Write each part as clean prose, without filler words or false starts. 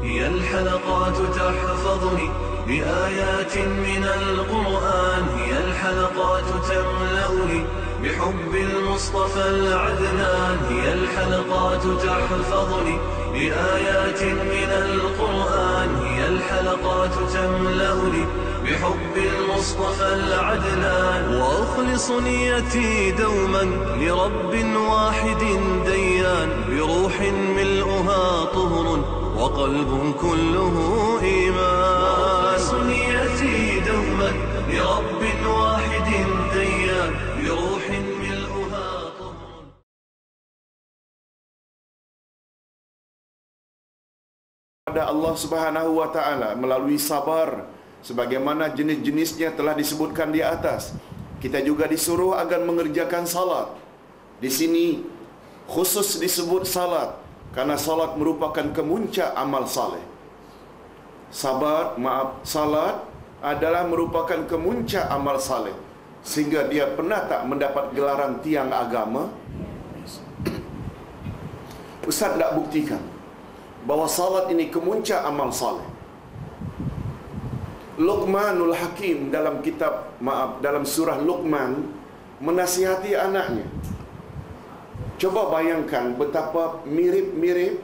هي الحلقات تحفظني بآيات من القرآن، هي الحلقات تملأني بحب المصطفى العدنان، هي الحلقات تحفظني بآيات من القرآن، هي الحلقات تملأني بحب المصطفى العدنان. وأخلص نيتي دوما لرب واحد ديان، بروح ملؤها طهر وقلب كله إيمان. وأخلص نيتي دوما لرب واحد ديان، بروح ملؤها طهر. Pada Allah Subhanahu wa taala melalui sabar sebagaimana jenis-jenisnya telah disebutkan di atas. Kita juga disuruh agar mengerjakan salat. Di sini khusus disebut salat karena salat merupakan kemuncak amal saleh. Salat adalah merupakan kemuncak amal saleh sehingga dia pernah tak mendapat gelaran tiang agama. Ustaz nak buktikan bahawa salat ini kemuncak amal saleh. Luqmanul Hakim dalam surah Luqman menasihati anaknya. Coba bayangkan betapa mirip-mirip,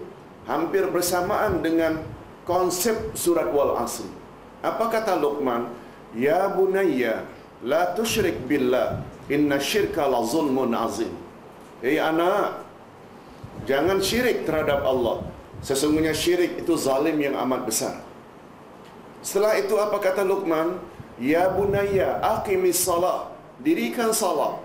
hampir bersamaan dengan konsep surat Wal Asri. Apa kata Luqman? Ya bunayya la tusyrik billah inna syirka la zulmun azim. Anak, jangan syirik terhadap Allah. Sesungguhnya syirik itu zalim yang amat besar. Setelah itu apa kata Luqman? Ya bunayya aqimis salat, dirikan salat.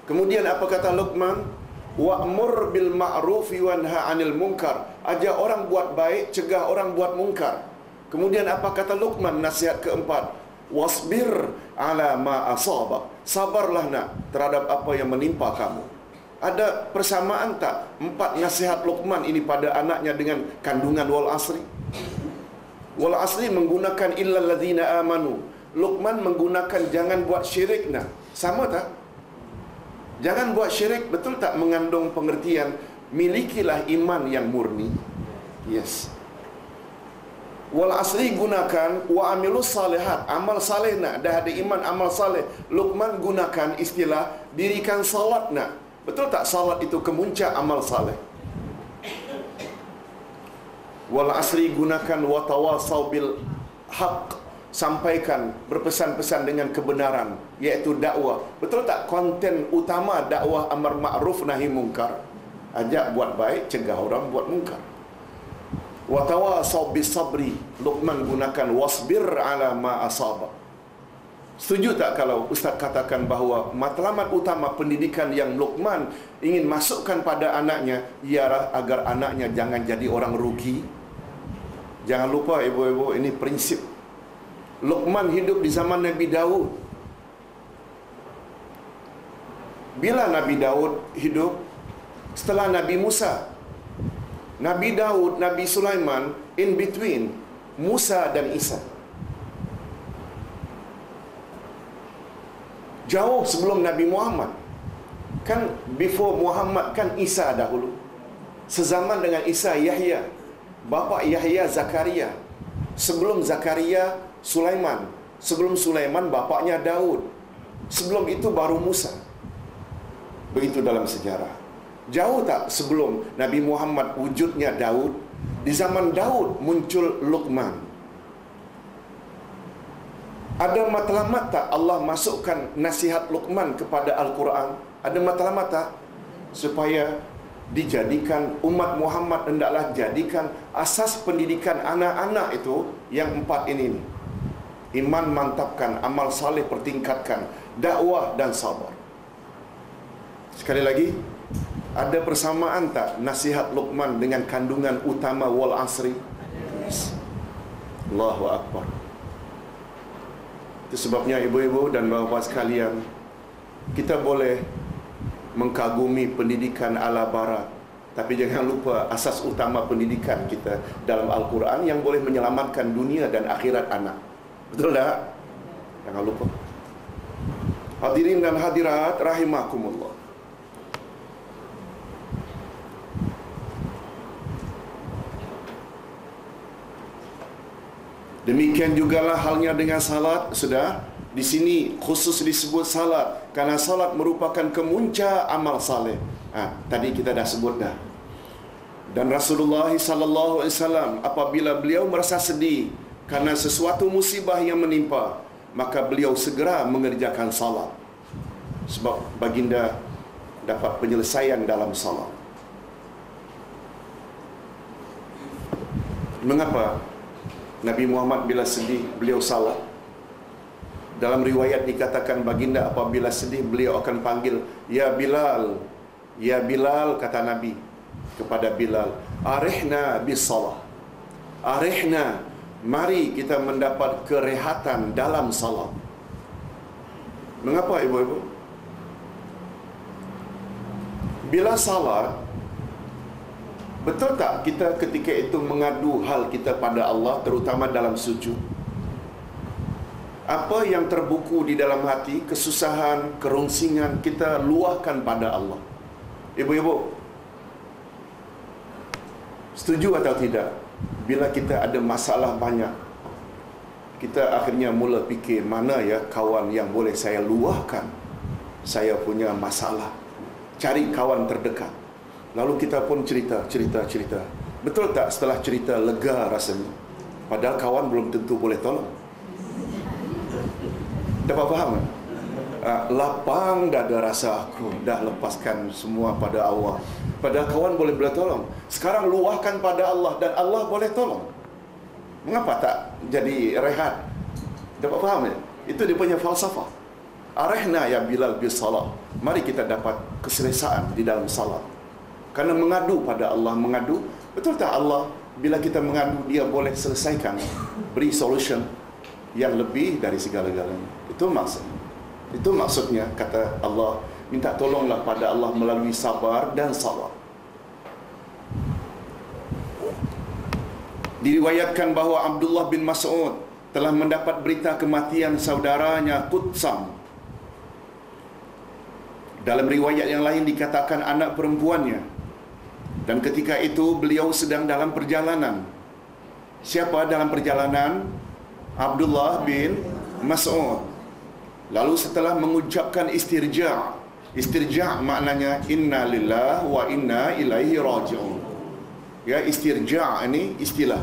Kemudian apa kata Luqman? Wa'mur bil ma'rufi wanha 'anil munkar, ajak orang buat baik, cegah orang buat mungkar. Kemudian apa kata Luqman, nasihat keempat? Wasbir 'ala ma asaba, sabarlah nak terhadap apa yang menimpa kamu. Ada persamaan tak empat nasihat Luqman ini pada anaknya dengan kandungan Wal Asri? Wal Asri menggunakan illal ladzina amanu. Luqman menggunakan jangan buat syirik nak. Sama tak? Jangan buat syirik betul tak mengandung pengertian milikilah iman yang murni? Yes. Wal Asri gunakan wa amilus salihat, amal saleh nak, dah ada iman amal saleh. Luqman gunakan istilah dirikan salat nak. Betul tak salat itu kemuncak amal saleh? Wal Asri gunakan watawasau bil haq, sampaikan, berpesan-pesan dengan kebenaran, iaitu dakwah. Betul tak konten utama dakwah amar ma'ruf nahi mungkar? Ajak buat baik, cegah orang buat mungkar. Watawasau bis sabri, Luqman gunakan wasbir ala ma asaba. Setuju tak kalau Ustaz katakan bahawa matlamat utama pendidikan yang Luqman ingin masukkan pada anaknya ialah agar anaknya jangan jadi orang rugi? Jangan lupa ibu-ibu, ini prinsip. Luqman hidup di zaman Nabi Daud. Bila Nabi Daud hidup? Setelah Nabi Musa. Nabi Daud, Nabi Sulaiman, in between Musa dan Isa. Jauh sebelum Nabi Muhammad. Kan before Muhammad kan Isa dahulu. Sezaman dengan Isa, Yahya. Bapa Yahya, Zakaria. Sebelum Zakaria, Sulaiman. Sebelum Sulaiman, bapaknya Daud. Sebelum itu baru Musa. Begitu dalam sejarah. Jauh tak sebelum Nabi Muhammad wujudnya Daud? Di zaman Daud muncul Luqman. Ada matlamat tak Allah masukkan nasihat Luqman kepada Al-Quran? Ada matlamat tak? Supaya dijadikan umat Muhammad hendaklah jadikan asas pendidikan anak-anak itu yang empat ini. Iman mantapkan, amal saleh pertingkatkan, dakwah dan sabar. Sekali lagi, ada persamaan tak nasihat Luqman dengan kandungan utama Wal Asri? Allahu Akbar. Itu sebabnya ibu-ibu dan bapa sekalian, kita boleh mengkagumi pendidikan ala barat, tapi jangan lupa asas utama pendidikan kita dalam Al-Quran yang boleh menyelamatkan dunia dan akhirat anak. Betul tak? Jangan lupa. Hadirin dan hadirat rahimakumullah. Demikian jugalah halnya dengan salat. Sudah di sini khusus disebut salat karena salat merupakan kemunca amal saleh. Tadi kita dah sebut dah. Dan Rasulullah sallallahu alaihi wasallam apabila beliau merasa sedih karena sesuatu musibah yang menimpa, maka beliau segera mengerjakan salat. Sebab baginda dapat penyelesaian dalam salat. Mengapa Nabi Muhammad bila sedih beliau salat? Dalam riwayat dikatakan baginda apabila sedih beliau akan panggil, "Ya Bilal, ya Bilal," kata Nabi kepada Bilal, "Arihna bis salah. Arihna, mari kita mendapat kerehatan dalam salat." Mengapa ibu-ibu? Bila salat, betul tak kita ketika itu mengadu hal kita pada Allah, terutama dalam sujud? Apa yang terbuku di dalam hati, kesusahan, kerongsingan, kita luahkan pada Allah. Ibu-ibu, setuju atau tidak? Bila kita ada masalah banyak, kita akhirnya mula fikir, mana ya kawan yang boleh saya luahkan saya punya masalah. Cari kawan terdekat. Lalu kita pun cerita. Betul tak setelah cerita lega rasanya? Padahal kawan belum tentu boleh tolong. Dapat faham? Lapang dada rasa aku, dah lepaskan semua pada Allah. Padahal kawan boleh tolong. Sekarang luahkan pada Allah dan Allah boleh tolong. Mengapa tak jadi rehat? Dapat faham ya? Itu dia punya falsafah. Arihna ya Bilal bis salah. Mari kita dapat keselesaan di dalam salat. Karena mengadu pada Allah, mengadu, betul tak Allah bila kita mengadu dia boleh selesaikan, beri solution yang lebih dari segala-galanya. Itu maksudnya kata Allah, minta tolonglah pada Allah melalui sabar dan salat. Diriwayatkan bahawa Abdullah bin Mas'ud telah mendapat berita kematian saudaranya Qutsam. Dalam riwayat yang lain dikatakan anak perempuannya. Dan ketika itu beliau sedang dalam perjalanan. Siapa dalam perjalanan? Abdullah bin Mas'ud. Lalu setelah mengucapkan istirja' maknanya inna lillahi wa inna ilaihi raji'un. Ya, istirja' ini istilah.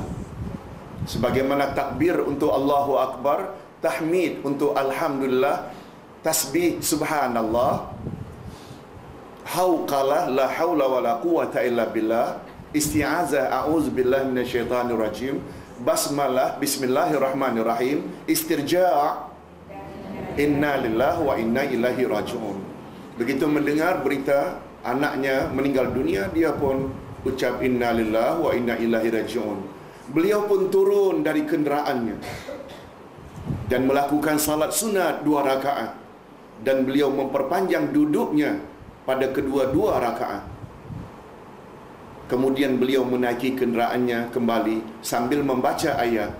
Sebagaimana takbir untuk Allahu Akbar, tahmid untuk Alhamdulillah, tasbih subhanallah, hauqalah la haula wala quwata illa billah, isti'azah a'udzu billahi minasyaitanir rajim, basmalah bismillahirrahmanirrahim, istirja' inna lillahi wa inna ilaihi raji'un. Begitu mendengar berita anaknya meninggal dunia, dia pun ucap inna lillahi wa inna ilaihi raji'un. Beliau pun turun dari kenderaannya dan melakukan salat sunat 2 rakaat, dan beliau memperpanjang duduknya pada kedua-dua rakaat. Kemudian beliau menaiki kenderaannya kembali sambil membaca ayat.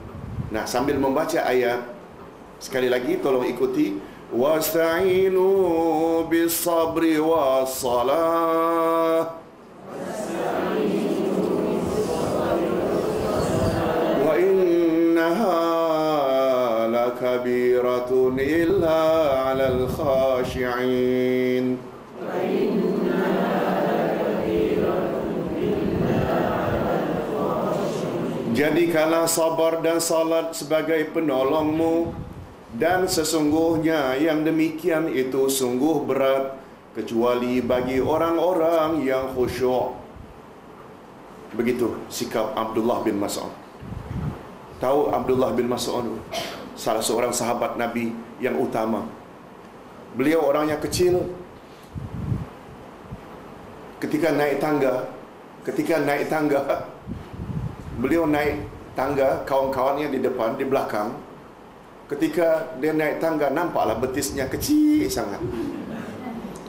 Nah, sambil membaca ayat, sekali lagi tolong ikuti, wasta'inu bis sabri was salah wa innaha lakabiratun illa 'alal khashi'in. Jadikanlah sabar dan salat sebagai penolongmu, dan sesungguhnya yang demikian itu sungguh berat kecuali bagi orang-orang yang khusyuk. Begitu sikap Abdullah bin Mas'ud. Tahu Abdullah bin Mas'ud, salah seorang sahabat Nabi yang utama. Beliau orangnya kecil. Ketika naik tangga, beliau naik tangga, kawan-kawannya di depan, di belakang. Ketika dia naik tangga, nampaklah betisnya kecil sangat.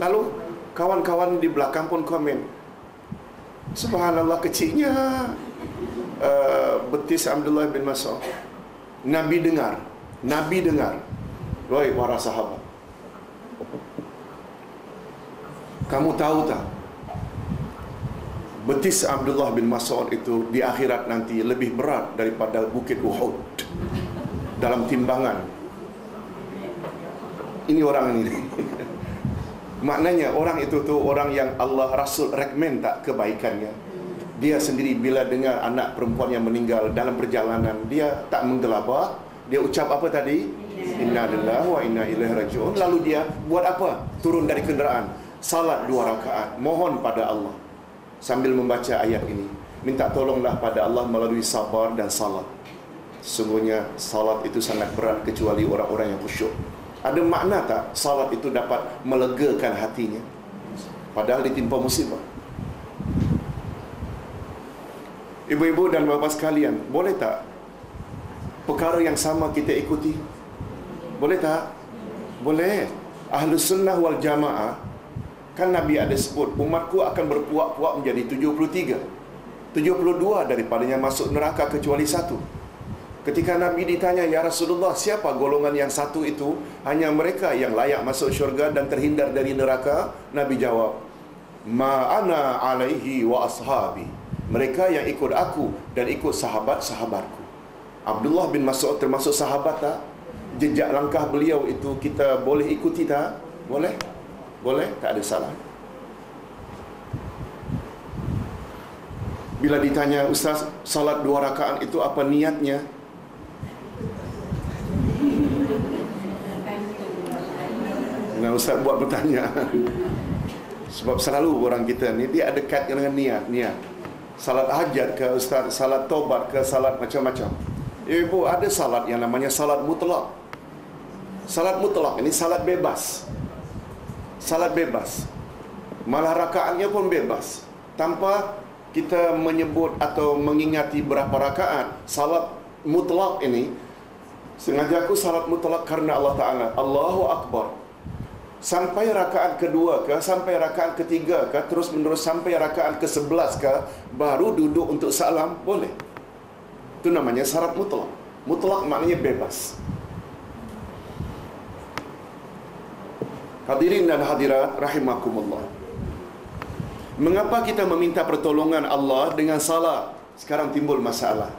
Lalu kawan-kawan di belakang pun komen, subhanallah kecilnya betis Abdullah bin Mas'ud. Nabi dengar. Wahai para sahabat, kamu tahu tak betis Abdullah bin Mas'ud itu di akhirat nanti lebih berat daripada bukit Uhud dalam timbangan. Ini orang ini. Maknanya orang itu tu orang yang Allah Rasul recommend tak kebaikannya. Dia sendiri bila dengar anak perempuan yang meninggal dalam perjalanan, dia tak menggelabah. Dia ucap apa tadi? Inna lillahi wa inna ilaihi raji'un. Lalu dia buat apa? Turun dari kenderaan, salat 2 rakaat, mohon pada Allah sambil membaca ayat ini. Minta tolonglah pada Allah melalui sabar dan salat. Sesungguhnya salat itu sangat berat kecuali orang-orang yang khusyuk. Ada makna tak salat itu dapat melegakan hatinya padahal ditimpa musibah? Ibu-ibu dan bapa sekalian, boleh tak perkara yang sama kita ikuti? Boleh tak? Boleh. Ahlus sunnah wal jamaah, kan Nabi ada sebut umatku akan berpuak-puak menjadi 73. 72 daripadanya masuk neraka kecuali 1. Ketika Nabi ditanya, ya Rasulullah, siapa golongan yang 1 itu? Hanya mereka yang layak masuk syurga dan terhindar dari neraka. Nabi jawab, ma ana alaihi wa ashabi. Mereka yang ikut aku dan ikut sahabat-sahabatku. Abdullah bin Mas'ud termasuk sahabat tak? Jejak langkah beliau itu kita boleh ikuti tak? Boleh? Boleh? Tak ada salah. Bila ditanya, Ustaz, salat 2 rakaat itu apa niatnya? Nah, Ustaz buat bertanya. Sebab selalu orang kita ni dia ada kait dengan niat. Salat hajat ke Ustaz, salat taubat ke, salat macam-macam. Ibu, ada salat yang namanya salat mutlak. Salat mutlak ini salat bebas. Salat bebas. Malah rakaatnya pun bebas. Tanpa kita menyebut atau mengingati berapa rakaat. Salat mutlak ini, sengaja aku salat mutlak karena Allah Ta'ala, Allahu Akbar, sampai rakaat kedua ke, sampai rakaat ketiga ke, terus menerus sampai rakaat ke-11 ke, baru duduk untuk salam, boleh. Itu namanya salat mutlak. Mutlak maknanya bebas. Hadirin dan hadirat rahimakumullah, mengapa kita meminta pertolongan Allah dengan salat? Sekarang timbul masalah.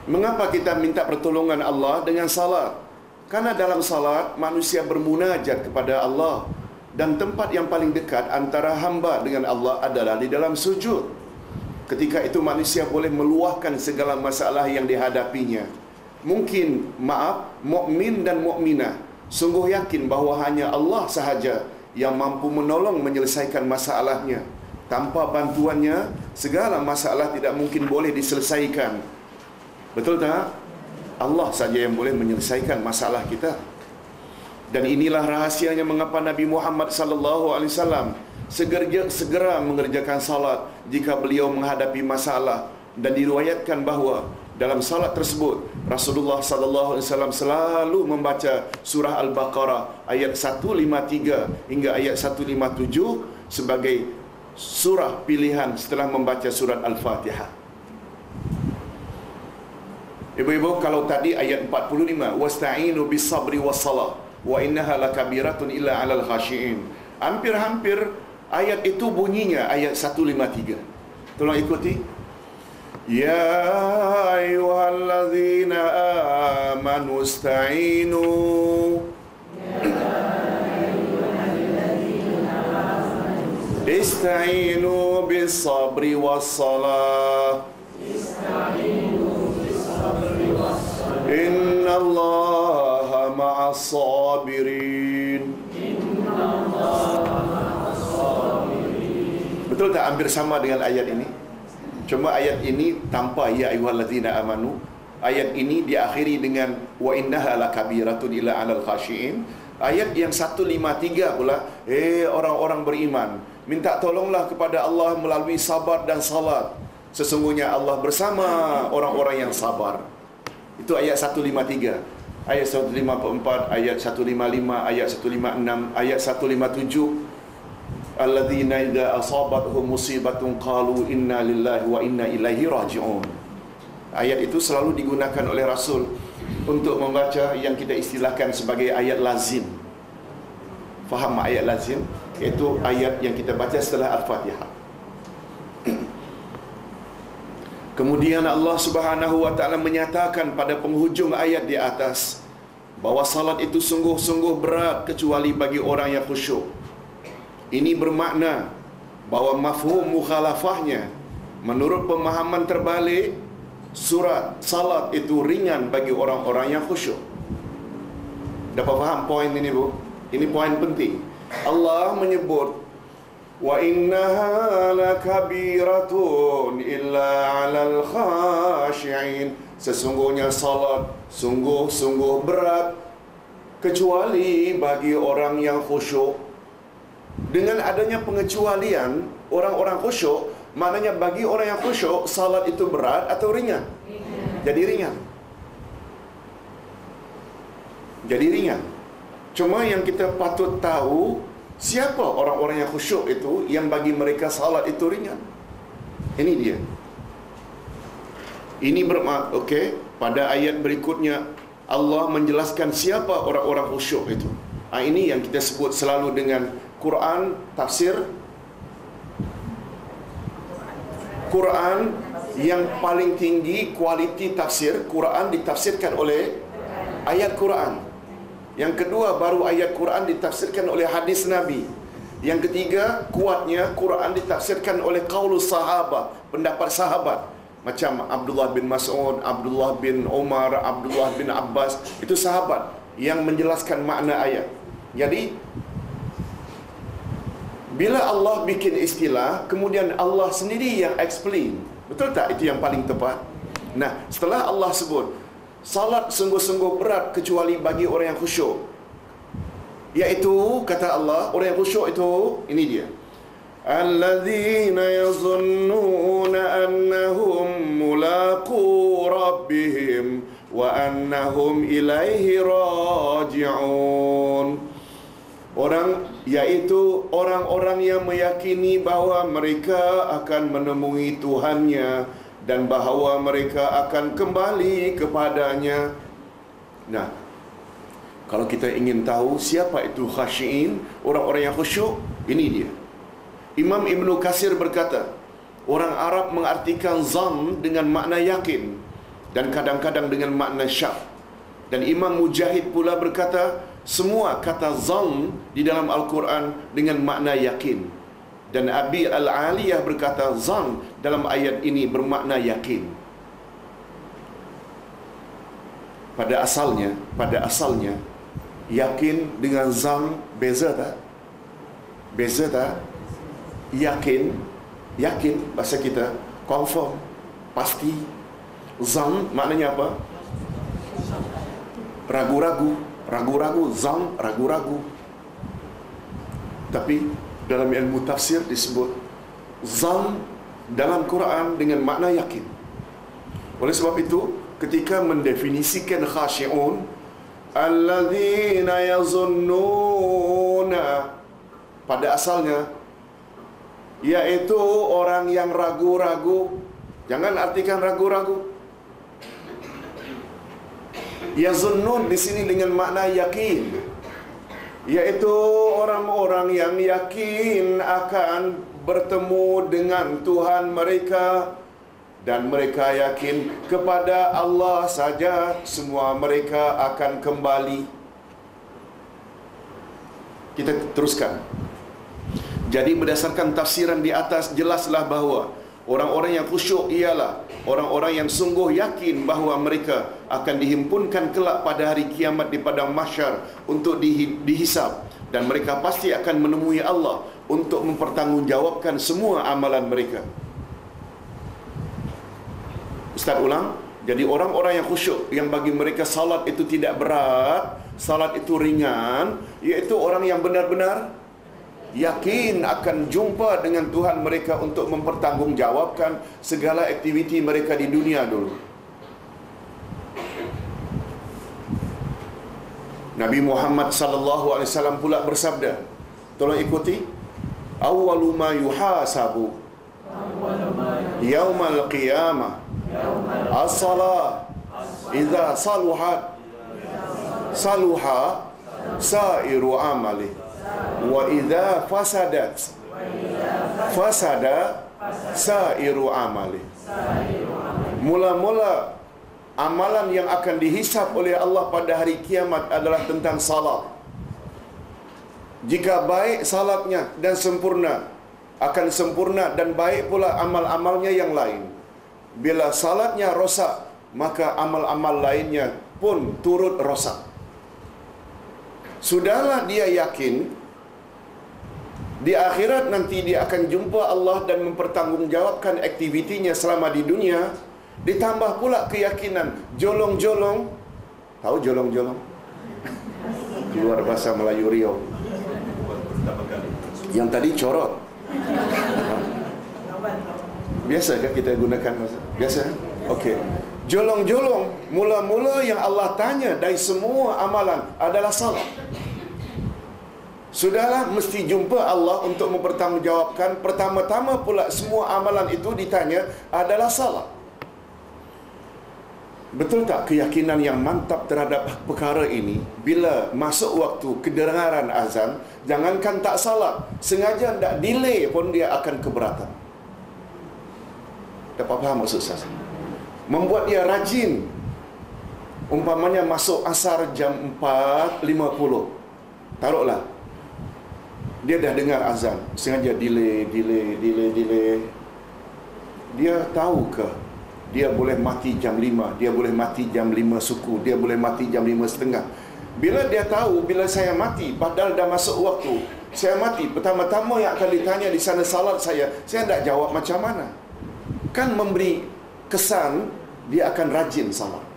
Mengapa kita minta pertolongan Allah dengan salat? Karena dalam salat manusia bermunajat kepada Allah, dan tempat yang paling dekat antara hamba dengan Allah adalah di dalam sujud. Ketika itu manusia boleh meluahkan segala masalah yang dihadapinya. Mungkin, mukmin dan mukminah sungguh yakin bahawa hanya Allah sahaja yang mampu menolong menyelesaikan masalahnya. Tanpa bantuannya, segala masalah tidak mungkin boleh diselesaikan. Betul tak? Allah saja yang boleh menyelesaikan masalah kita. Dan inilah rahasianya mengapa Nabi Muhammad sallallahu alaihi wasallam segera mengerjakan salat jika beliau menghadapi masalah. Dan diriwayatkan bahawa dalam salat tersebut Rasulullah sallallahu alaihi wasallam selalu membaca surah Al-Baqarah ayat 153 hingga ayat 157 sebagai surah pilihan setelah membaca surat Al-Fatihah. Ibu-ibu, kalau tadi ayat 45, wasta'inu bis-sabri was-salah wa innaha lakabiratun illa 'alal khashiin, hampir-hampir ayat itu bunyinya ayat 153. Tolong ikuti. Ya ayyuhallazina amanu ista'inu ista'inu bis-sabri was-salah Inna Allaha ma'as sabirin. Betul tak hampir sama dengan ayat ini? Cuma ayat ini tanpa ya ayyuhallazina amanu. Ayat ini diakhiri dengan wa innaha lakabiratun illa 'alal khashiin. Ayat yang 153 pula, orang-orang beriman, minta tolonglah kepada Allah melalui sabar dan salat. Sesungguhnya Allah bersama orang-orang yang sabar. Itu ayat 153. Ayat 154, ayat 155, ayat 156, ayat 157. Alladzina idza asabatuhum musibatun qalu inna lillahi wa inna ilaihi raji'un. Ayat itu selalu digunakan oleh Rasul untuk membaca yang kita istilahkan sebagai ayat lazim. Faham ayat lazim? Iaitu ayat yang kita baca setelah Al-Fatihah. Kemudian Allah Subhanahu wa taala menyatakan pada penghujung ayat di atas bahawa salat itu sungguh-sungguh berat kecuali bagi orang yang khusyuk. Ini bermakna bahawa mafhum mukhalafahnya menurut pemahaman terbalik, surat salat itu ringan bagi orang-orang yang khusyuk. Dapat faham poin ini, Bu? Ini poin penting. Allah menyebut wa innaha lakabiratun illa 'alal khashi'in. Sesungguhnya salat sungguh-sungguh berat kecuali bagi orang yang khusyuk. Dengan adanya pengecualian orang-orang khusyuk, maknanya bagi orang yang khusyuk salat itu berat atau ringan? Jadi ringan. Jadi ringan. Cuma yang kita patut tahu, siapa orang-orang yang khusyuk itu yang bagi mereka salat itu ringan? Ini dia. Ini bermakna, okey, pada ayat berikutnya Allah menjelaskan siapa orang-orang khusyuk itu. Ini yang kita sebut selalu dengan Quran tafsir. Quran yang paling tinggi kualiti tafsir, Quran ditafsirkan oleh ayat Quran. Yang kedua, baru ayat Quran ditafsirkan oleh hadis Nabi. Yang ketiga, kuatnya Quran ditafsirkan oleh qaulus sahabah, pendapat sahabat. Macam Abdullah bin Mas'ud, Abdullah bin Umar, Abdullah bin Abbas. Itu sahabat yang menjelaskan makna ayat. Jadi, bila Allah bikin istilah, kemudian Allah sendiri yang explain. Betul tak? Itu yang paling tepat. Nah, setelah Allah sebut salat sungguh-sungguh berat kecuali bagi orang yang khusyuk, iaitu kata Allah, orang yang khusyuk itu ini dia, alladzina yazunnuna annahum mulaqu rabbihim wa annahum ilaihi raji'un. Orang, iaitu orang-orang yang meyakini bahawa mereka akan menemui Tuhannya dan bahawa mereka akan kembali kepadanya. Nah, kalau kita ingin tahu siapa itu khasyiin, orang-orang yang khusyuk, ini dia. Imam Ibn Katsir berkata, orang Arab mengartikan zan dengan makna yakin dan kadang-kadang dengan makna syak. Dan Imam Mujahid pula berkata, semua kata zan di dalam Al-Quran dengan makna yakin. Dan Abi Al-Aliyah berkata zan dalam ayat ini bermakna yakin. Pada asalnya yakin dengan zan beza tak? Beza tak? Yakin bahasa kita confirm, pasti. Zan maknanya apa? Ragu-ragu, zan ragu-ragu. Tapi dalam ilmu tafsir disebut zan dalam Quran dengan makna yakin. Oleh sebab itu, ketika mendefinisikan khasyi'un, alladzina yazunnuna, pada asalnya iaitu orang yang ragu-ragu. Jangan artikan ragu-ragu. Yazunnun di sini dengan makna yakin, iaitu orang-orang yang yakin akan bertemu dengan Tuhan mereka, dan mereka yakin kepada Allah saja semua mereka akan kembali. Kita teruskan. Jadi berdasarkan tafsiran di atas, jelaslah bahawa orang-orang yang khusyuk ialah orang-orang yang sungguh yakin bahawa mereka akan dihimpunkan kelak pada hari kiamat di padang mahsyar untuk dihisab, dan mereka pasti akan menemui Allah untuk mempertanggungjawabkan semua amalan mereka. Ustaz ulang. Jadi orang-orang yang khusyuk, yang bagi mereka salat itu tidak berat, salat itu ringan, iaitu orang yang benar-benar yakin akan jumpa dengan Tuhan mereka untuk mempertanggungjawabkan segala aktiviti mereka di dunia dulu. Nabi Muhammad sallallahu alaihi wasallam pula bersabda, tolong ikuti, awwalu ma yuhasabu yaumal qiyamah as-salah idza saluhat saluha sairu amali wa idza fasadat fasada sairu amali. Mula-mula amalan yang akan dihisap oleh Allah pada hari kiamat adalah tentang salat. Jika baik salatnya dan sempurna, akan sempurna dan baik pula amal-amalnya yang lain. Bila salatnya rosak, maka amal-amal lainnya pun turut rosak. Sudahlah dia yakin di akhirat nanti dia akan jumpa Allah dan mempertanggungjawabkan aktivitinya selama di dunia. Ditambah pula keyakinan jolong-jolong. Tahu jolong-jolong? Keluar bahasa Melayu Riau. Yang tadi corot. Biasakah kita gunakan bahasa? Biasa? Okey. Jolong-jolong, mula-mula yang Allah tanya dari semua amalan adalah salat. Sudahlah mesti jumpa Allah untuk mempertanggungjawabkan. Pertama-tama pula semua amalan itu ditanya adalah salat. Betul tak keyakinan yang mantap terhadap perkara ini? Bila masuk waktu kedengaran azan, jangankan tak salat, sengaja tak delay pun dia akan keberatan. Dapat faham maksud saya? Membuat dia rajin. Umpamanya masuk asar jam 4.50. Taruhlah dia dah dengar azan, sengaja delay. Dia tahu ke dia boleh mati jam 5, dia boleh mati jam 5 suku, dia boleh mati jam 5.30. Bila dia tahu bila saya mati, padahal dah masuk waktu, saya mati, pertama-tama yang akan ditanya di sana salat saya tak jawab macam mana. Kan memberi kesan dia akan rajin salat.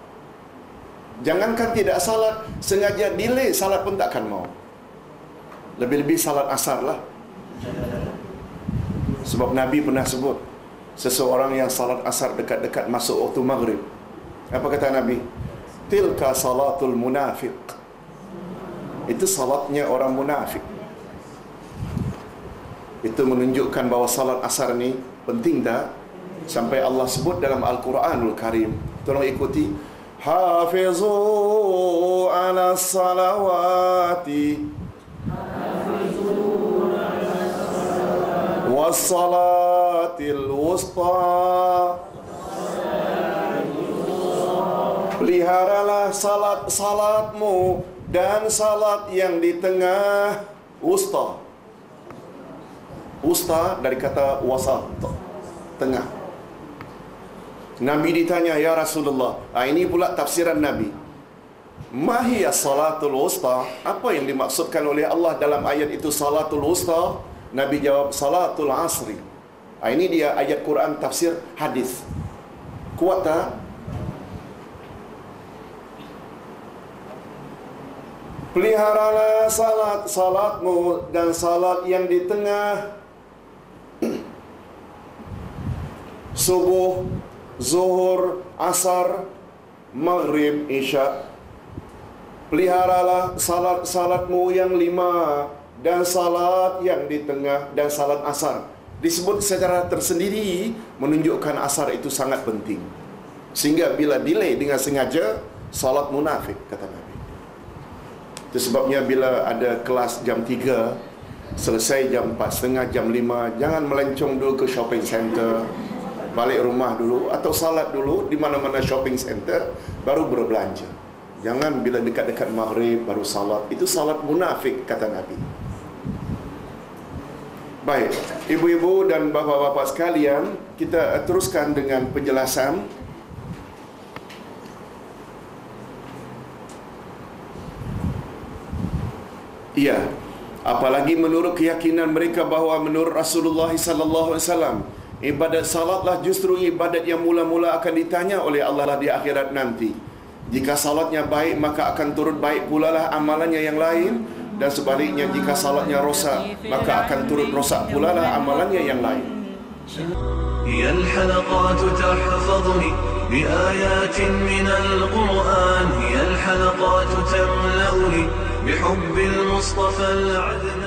Jangankan tidak salat, sengaja delay salat pun takkan mau. Lebih-lebih salat asar lah. Sebab Nabi pernah sebut seseorang yang salat asar dekat-dekat masuk waktu maghrib. Apa kata Nabi? Tilka salatul munafiq. Itu salatnya orang munafik. Itu menunjukkan bahawa salat asar ni penting tak? Sampai Allah sebut dalam Al-Quranul Karim. Tolong ikuti. Hafizu ala salawati wassalatil wusta. Peliharalah salatmu dan salat yang di tengah. Wusta. Wusta dari kata wasat, tengah. Nabi ditanya, ya Rasulullah, ini pula tafsiran Nabi. Mahiyya salatul wusta? Apa yang dimaksudkan oleh Allah dalam ayat itu salatul wusta? Nabi jawab, salatul asri. Ini dia ayat Quran tafsir hadis. Kuat tak? Peliharalah salatmu dan salat yang di tengah. Subuh, zuhur, asar, maghrib, isya. Peliharalah salatmu yang 5 dan salat yang di tengah dan salat asar. Disebut secara tersendiri menunjukkan asar itu sangat penting. Sehingga bila delay dengan sengaja, salat munafik, kata Nabi. Itu sebabnya bila ada kelas jam 3, selesai jam 4.30, jam 5, jangan melencong dulu ke shopping center, balik rumah dulu atau salat dulu di mana-mana shopping center, baru berbelanja. Jangan bila dekat-dekat maghrib baru salat. Itu salat munafik, kata Nabi. Baik, ibu-ibu dan bapa-bapa sekalian, kita teruskan dengan penjelasan. Ya, apalagi menurut keyakinan mereka bahawa menurut Rasulullah sallallahu alaihi wasallam, ibadat salatlah justru ibadat yang mula-mula akan ditanya oleh Allah di akhirat nanti. Jika salatnya baik, maka akan turut baik pula lah amalannya yang lain, dan sebaliknya jika salatnya rosak, maka akan turut rosak pula lah amalannya yang lain. هي الحلقات تحفظني بآيات من القرآن، هي الحلقات تملأني بحب المصطفى العدنان.